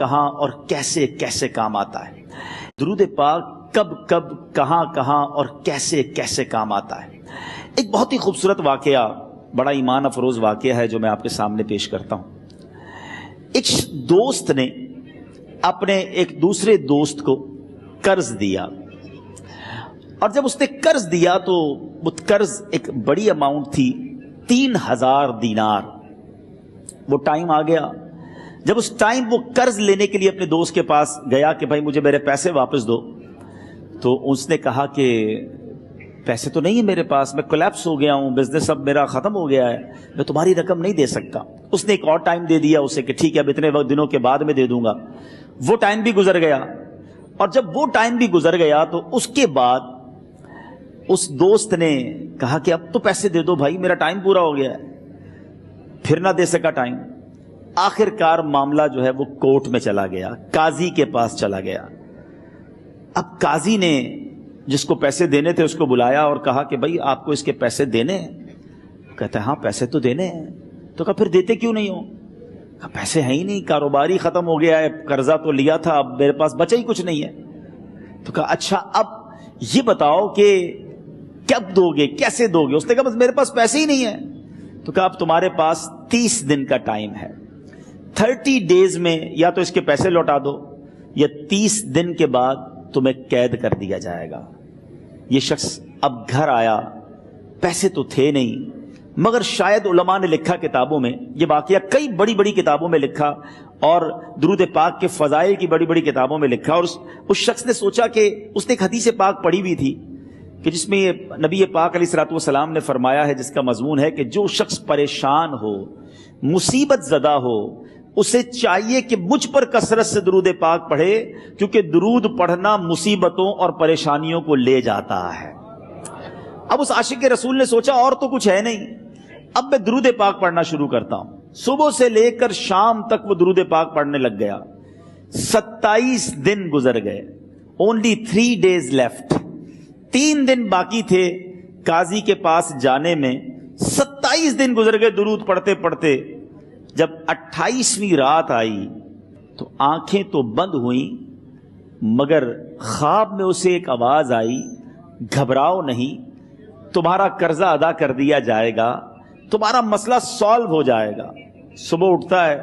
کہاں اور کیسے کیسے کام آتا ہے. درود پاک کب کب کہاں کہاں اور کیسے کیسے کام آتا ہے. ایک بہت ہی خوبصورت واقعہ، بڑا ایمان افروز واقعہ ہے جو میں آپ کے سامنے پیش کرتا ہوں. ایک دوست نے اپنے ایک دوسرے دوست کو قرض دیا، اور جب اس نے قرض دیا تو وہ قرض ایک بڑی اماؤنٹ تھی، 3000 دینار. وہ ٹائم آ گیا جب اس ٹائم وہ قرض لینے کے لیے اپنے دوست کے پاس گیا کہ بھائی مجھے میرے پیسے واپس دو. تو اس نے کہا کہ پیسے تو نہیں ہے میرے پاس، میں کولیپس ہو گیا ہوں، بزنس اب میرا ختم ہو گیا ہے، میں تمہاری رقم نہیں دے سکتا. اس نے ایک اور ٹائم دے دیا اسے کہ ٹھیک ہے اب اتنے دنوں کے بعد میں دے دوں گا. وہ ٹائم بھی گزر گیا، اور جب وہ ٹائم بھی گزر گیا تو اس کے بعد اس دوست نے کہا کہ اب تو پیسے دے دو بھائی، میرا ٹائم پورا ہو گیا ہے. پھر نہ دے سکا ٹائم. آخر کار معاملہ جو ہے وہ کورٹ میں چلا گیا، قاضی کے پاس چلا گیا. اب قاضی نے جس کو پیسے دینے تھے اس کو بلایا اور کہا کہ بھائی آپ کو اس کے پیسے دینے ہیں؟ کہتا ہے ہاں پیسے تو دینے ہیں. تو کہا پھر دیتے کیوں نہیں ہو؟ کہا پیسے ہیں ہی نہیں، کاروبار ہی ختم ہو گیا ہے، قرضہ تو لیا تھا، اب میرے پاس بچا ہی کچھ نہیں ہے. تو کہا اچھا اب یہ بتاؤ کہ کب دو گے، کیسے دو گے؟ اس نے کہا بس میرے پاس پیسے ہی نہیں ہیں. تو کہا اب تمہارے پاس 30 دن کا ٹائم ہے، 30 ڈیز میں یا تو اس کے پیسے لوٹا دو یا 30 دن کے بعد تمہیں قید کر دیا جائے گا. یہ شخص اب گھر آیا، پیسے تو تھے نہیں، مگر شاید علماء نے لکھا کتابوں میں، یہ واقعہ کئی بڑی بڑی کتابوں میں لکھا اور درود پاک کے فضائل کی بڑی بڑی کتابوں میں لکھا. اور اس شخص نے سوچا کہ اس نے ایک حدیث پاک پڑھی ہوئی تھی کہ جس میں یہ نبی پاک علیہ الصلوۃ والسلام نے فرمایا ہے، جس کا مضمون ہے کہ جو شخص پریشان ہو، مصیبت زدہ ہو، اسے چاہیے کہ مجھ پر کثرت سے درود پاک پڑھے، کیونکہ درود پڑھنا مصیبتوں اور پریشانیوں کو لے جاتا ہے. اب اس عاشق رسول نے سوچا اور تو کچھ ہے نہیں، اب میں درود پاک پڑھنا شروع کرتا ہوں. صبح سے لے کر شام تک وہ درود پاک پڑھنے لگ گیا. 27 دن گزر گئے. Only 3 days left. 3 دن باقی تھے قاضی کے پاس جانے میں. 27 دن گزر گئے درود پڑھتے پڑھتے. جب 28ویں رات آئی تو آنکھیں تو بند ہوئیں، مگر خواب میں اسے ایک آواز آئی، گھبراؤ نہیں، تمہارا قرضہ ادا کر دیا جائے گا، تمہارا مسئلہ سالو ہو جائے گا. صبح اٹھتا ہے،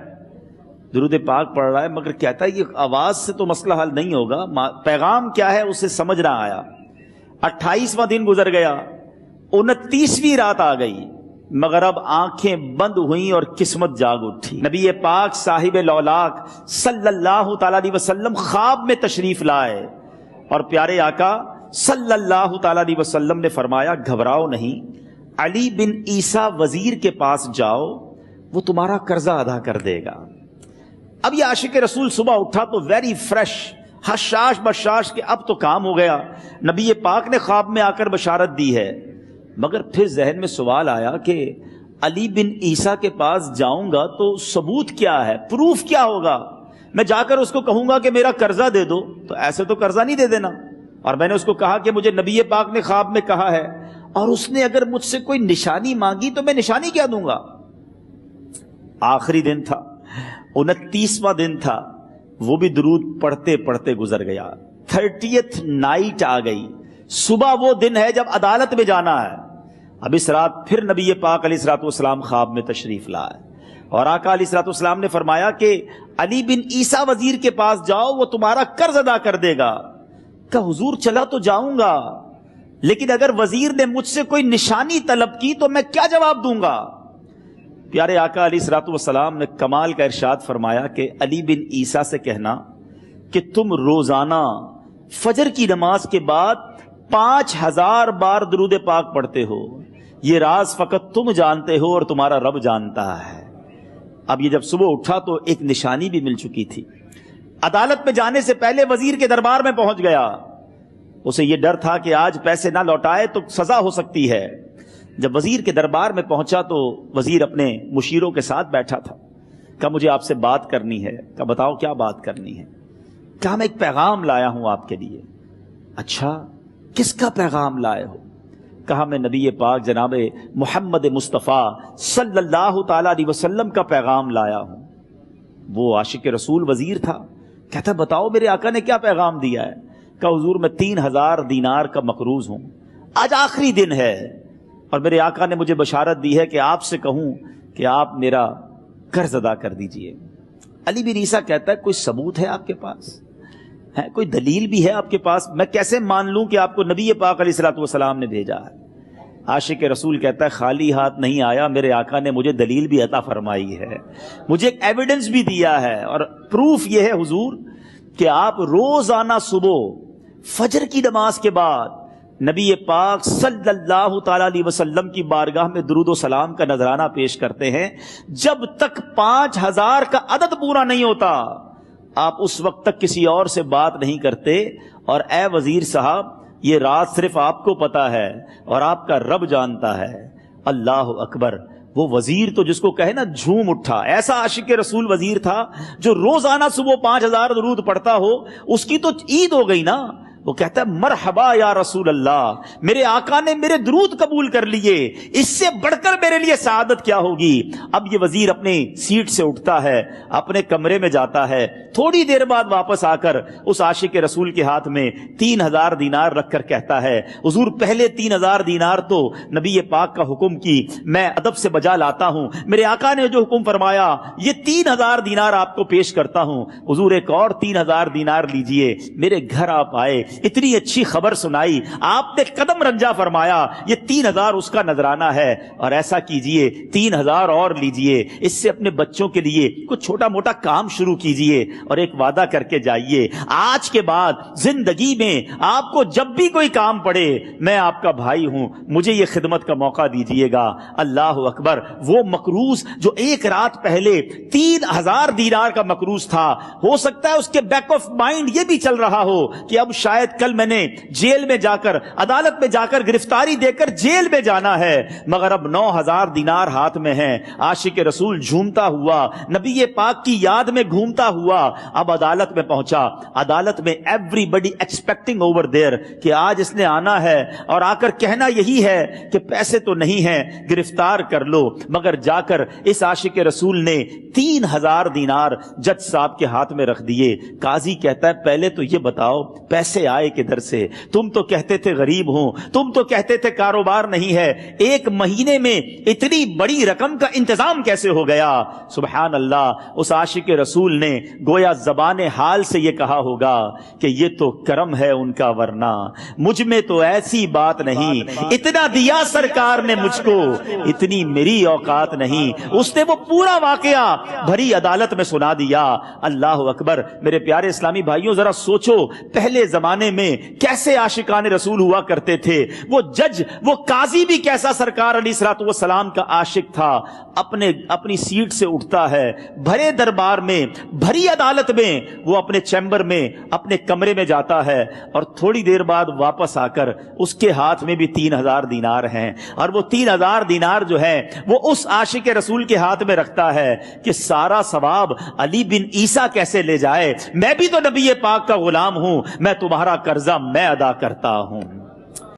درود پاک پڑھ رہا ہے، مگر کہتا ہے یہ آواز سے تو مسئلہ حل نہیں ہوگا، پیغام کیا ہے اسے سمجھ نہ آیا. 28واں دن گزر گیا، 29ویں رات آ گئی، مگر اب آنکھیں بند ہوئیں اور قسمت جاگ اٹھی. نبی پاک صاحب لولاک صلی اللہ تعالی علیہ وسلم خواب میں تشریف لائے اور پیارے آقا صلی اللہ تعالی علیہ وسلم نے فرمایا گھبراؤ نہیں، علی بن عیسیٰ وزیر کے پاس جاؤ، وہ تمہارا قرضہ ادا کر دے گا. اب یہ عاشق رسول صبح اٹھا تو ویری فریش، حشاش بشاش کہ اب تو کام ہو گیا، نبی پاک نے خواب میں آ کر بشارت دی ہے. مگر پھر ذہن میں سوال آیا کہ علی بن عیسیٰ کے پاس جاؤں گا تو ثبوت کیا ہے، پروف کیا ہوگا؟ میں جا کر اس کو کہوں گا کہ میرا قرضہ دے دو تو ایسے تو قرضہ نہیں دے دینا. اور میں نے اس کو کہا کہ مجھے نبی پاک نے خواب میں کہا ہے، اور اس نے اگر مجھ سے کوئی نشانی مانگی تو میں نشانی کیا دوں گا؟ آخری دن تھا، 29واں دن تھا، وہ بھی درود پڑھتے پڑھتے گزر گیا. 30th نائٹ آ گئی، صبح وہ دن ہے جب عدالت میں جانا ہے. اب اس رات پھر نبی پاک علیہ الصلوۃ والسلام خواب میں تشریف لائے اور آقا علیہ الصلوۃ والسلام نے فرمایا کہ علی بن عیسیٰ وزیر کے پاس جاؤ، وہ تمہارا قرض ادا کر دے گا. کہ حضور چلا تو جاؤں گا، لیکن اگر وزیر نے مجھ سے کوئی نشانی طلب کی تو میں کیا جواب دوں گا؟ پیارے آقا علیہ الصلوۃ والسلام نے کمال کا ارشاد فرمایا کہ علی بن عیسیٰ سے کہنا کہ تم روزانہ فجر کی نماز کے بعد 5000 بار درود پاک پڑھتے ہو، یہ راز فقط تم جانتے ہو اور تمہارا رب جانتا ہے. اب یہ جب صبح اٹھا تو ایک نشانی بھی مل چکی تھی. عدالت میں جانے سے پہلے وزیر کے دربار میں پہنچ گیا. اسے یہ ڈر تھا کہ آج پیسے نہ لوٹائے تو سزا ہو سکتی ہے. جب وزیر کے دربار میں پہنچا تو وزیر اپنے مشیروں کے ساتھ بیٹھا تھا. کہا مجھے آپ سے بات کرنی ہے. کہا بتاؤ کیا بات کرنی ہے؟ کہا میں ایک پیغام لایا ہوں آپ کے لیے. اچھا کس کا پیغام لائے ہو؟ کہا میں نبی پاک جناب محمد مصطفیٰ صلی اللہ تعالی علیہ وسلم کا پیغام لایا ہوں. وہ عاشق رسول وزیر تھا. کہتا ہے بتاؤ میرے آقا نے کیا پیغام دیا ہے؟ کہ حضور میں 3000 دینار کا مقروض ہوں، آج آخری دن ہے اور میرے آقا نے مجھے بشارت دی ہے کہ آپ سے کہوں کہ آپ میرا قرض ادا کر دیجئے۔ علی بن عیسیٰ کہتا ہے کوئی ثبوت ہے آپ کے پاس؟ ہے کوئی دلیل بھی ہے آپ کے پاس؟ میں کیسے مان لوں کہ آپ کو نبی پاک علیہ الصلوۃ والسلام نے بھیجا ہے؟ عاشق رسول کہتا ہے خالی ہاتھ نہیں آیا، میرے آقا نے مجھے دلیل بھی عطا فرمائی ہے، مجھے ایک ایویڈنس بھی دیا ہے، اور پروف یہ ہے حضور کہ آپ روزانہ صبح فجر کی نماز کے بعد نبی پاک صلی اللہ تعالی علیہ وسلم کی بارگاہ میں درود و سلام کا نذرانہ پیش کرتے ہیں۔ جب تک 5000 کا عدد پورا نہیں ہوتا آپ اس وقت تک کسی اور سے بات نہیں کرتے۔ اور اے وزیر صاحب، یہ راز صرف آپ کو پتا ہے اور آپ کا رب جانتا ہے۔ اللہ اکبر۔ وہ وزیر تو جس کو کہے نا جھوم اٹھا، ایسا عاشق رسول وزیر تھا جو روزانہ صبح 5000 درود پڑھتا ہو، اس کی تو عید ہو گئی نا۔ وہ کہتا ہے مرحبا یا رسول اللہ، میرے آقا نے میرے درود قبول کر لیے، اس سے بڑھ کر میرے لیے سعادت کیا ہوگی۔ اب یہ وزیر اپنے سیٹ سے اٹھتا ہے، اپنے کمرے میں جاتا ہے، تھوڑی دیر بعد واپس آ کر اس عاشق رسول کے ہاتھ میں 3000 دینار رکھ کر کہتا ہے حضور پہلے 3000 دینار تو نبی پاک کا حکم کی میں ادب سے بجا لاتا ہوں، میرے آقا نے جو حکم فرمایا یہ 3000 دینار آپ کو پیش کرتا ہوں، حضور ایک اور 3000 دینار لیجئے۔ میرے گھر آپ آئے، اتنی اچھی خبر سنائی، آپ نے قدم رنجا فرمایا، یہ 3000 اس کا نذرانہ ہے، اور ایسا کیجئے 3000 اور لیجئے، اس سے اپنے بچوں کے لیے کچھ چھوٹا موٹا کام شروع کیجئے، اور ایک وعدہ کر کے جائیے آج کے بعد زندگی میں آپ کو جب بھی کوئی کام پڑے میں آپ کا بھائی ہوں، مجھے یہ خدمت کا موقع دیجئے گا۔ اللہ اکبر۔ وہ مقروض جو ایک رات پہلے 3000 دینار کا مقروض تھا، ہو سکتا ہے اس کے بیک آف مائنڈ یہ بھی چل رہا ہو کہ اب شاید کل میں نے جیل میں جا کر عدالت میں جا کر گرفتاری دے کر جیل میں جانا ہے، مگر اب 9000 دینار ہاتھ میں ہیں۔ عاشق رسول جھومتا ہوا نبی پاک کی یاد میں گھومتا ہوا اب عدالت میں پہنچا۔ عدالت میں everybody expecting over there کہ آج اس نے آنا ہے اور آ کر کہنا یہی ہے کہ پیسے تو نہیں ہیں، گرفتار کر لو، مگر جا کر اس عاشق رسول نے 3000 دینار جج صاحب کے ہاتھ میں رکھ دیے۔ قاضی کہتا ہے پہلے تو یہ بتاؤ پیسے آئے کدھر سے؟ تم تو کہتے تھے غریب ہوں، تم تو کہتے تھے کاروبار نہیں ہے، ایک مہینے میں اتنی بڑی رقم کا انتظام کیسے ہو گیا؟ سبحان اللہ۔ اس عاشق رسول نے گویا زبان حال سے یہ کہا ہوگا کہ یہ تو کرم ہے ان کا، ورنہ مجھ میں تو ایسی بات نہیں، اتنا دیا سرکار نے مجھ کو، اتنی میری اوقات نہیں۔ اس نے وہ پورا واقعہ بھری عدالت میں سنا دیا۔ اللہ اکبر۔ میرے پیارے اسلامی بھائیوں ذرا سوچو پہلے زمانے میں کیسے عاشقان رسول ہوا کرتے تھے۔ وہ جج، وہ قاضی بھی کیسا سرکار علیہ الصلوۃ والسلام کا عاشق تھا۔ اپنی سیٹ سے اٹھتا ہے، بھرے دربار میں، بھری عدالت میں، وہ اپنے چیمبر میں، اپنے کمرے میں جاتا ہے، اور تھوڑی دیر بعد واپس آ کر اس کے ہاتھ میں بھی 3000 دینار ہیں، اور وہ 3000 دینار جو ہے وہ اس عاشق رسول کے ہاتھ میں رکھتا ہے کہ سارا ثواب علی بن عیسیٰ کیسے لے جائے، میں بھی تو نبی پاک کا غلام ہوں، میں تمہارا قرضہ میں ادا کرتا ہوں۔